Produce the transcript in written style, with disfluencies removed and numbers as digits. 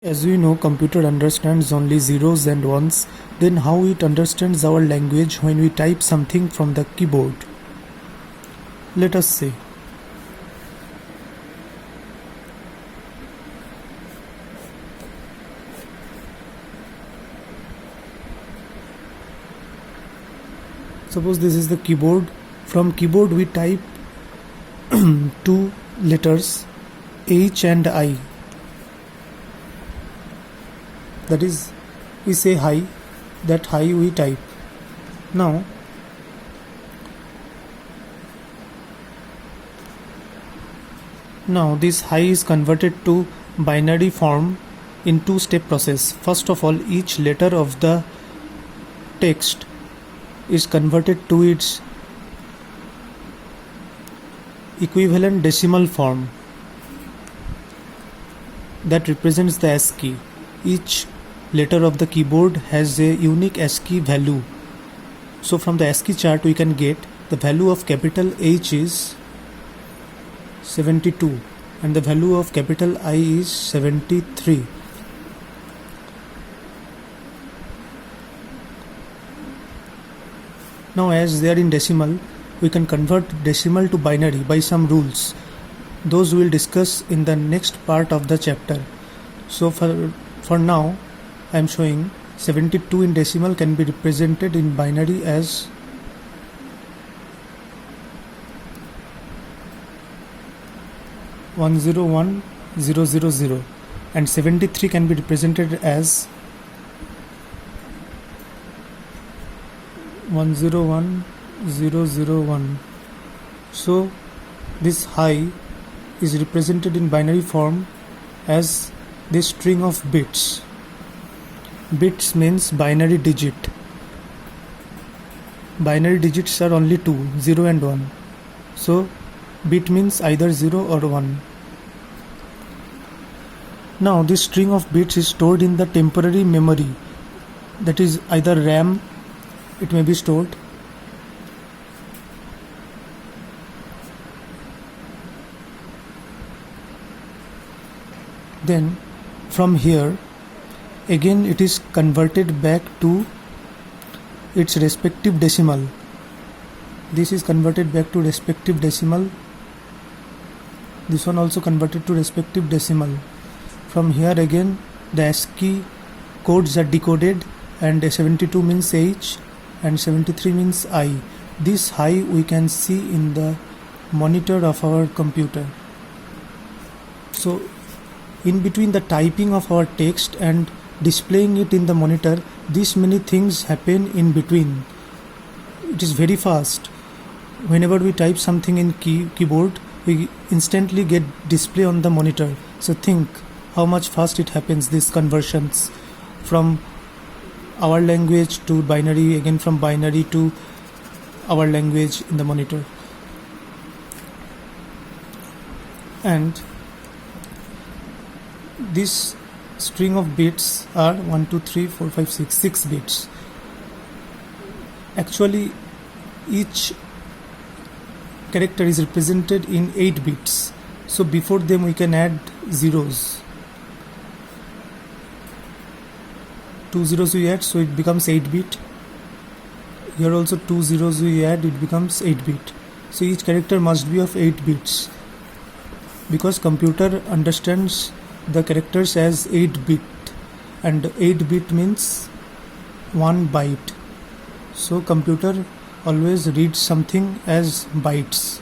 As we know, computer understands only zeros and ones. Then how it understands our language when we type something from the keyboard? Let us see. Suppose this is the keyboard. From keyboard we type two letters H and I. That is, we say hi, that hi we type. Now this hi is converted to binary form in two-step process. First of all, each letter of the text is converted to its equivalent decimal form that represents the ASCII. Each letter of the keyboard has a unique ASCII value. So from the ASCII chart we can get the value of capital H is 72 and the value of capital I is 73. Now as they are in decimal, we can convert decimal to binary by some rules. Those we will discuss in the next part of the chapter. So for now I am showing 72 in decimal can be represented in binary as 101000 and 73 can be represented as 101001. So this hi is represented in binary form as this string of bits. Bits means binary digit. Binary digits are only two, 0 and 1. So bit means either 0 or 1. Now this string of bits is stored in the temporary memory, that is either RAM, it may be stored. Then from here again it is converted back to its respective decimal. This is converted back to respective decimal. This one also converted to respective decimal. From here again the ASCII codes are decoded and 72 means H and 73 means I. This I we can see in the monitor of our computer. So in between the typing of our text and displaying it in the monitor, these many things happen in between. It is very fast. Whenever we type something in keyboard, we instantly get display on the monitor. So think how much fast it happens, these conversions from our language to binary, again from binary to our language in the monitor. And this string of bits are 1 2 3 4 5 6 bits. Actually each character is represented in 8 bits. So before them we can add zeros. 2 zeros we add, so it becomes 8 bit. Here also 2 zeros we add, it becomes 8 bit. So each character must be of 8 bits because computer understands the characters as 8 bit and 8 bit means 1 byte. So computer always reads something as bytes.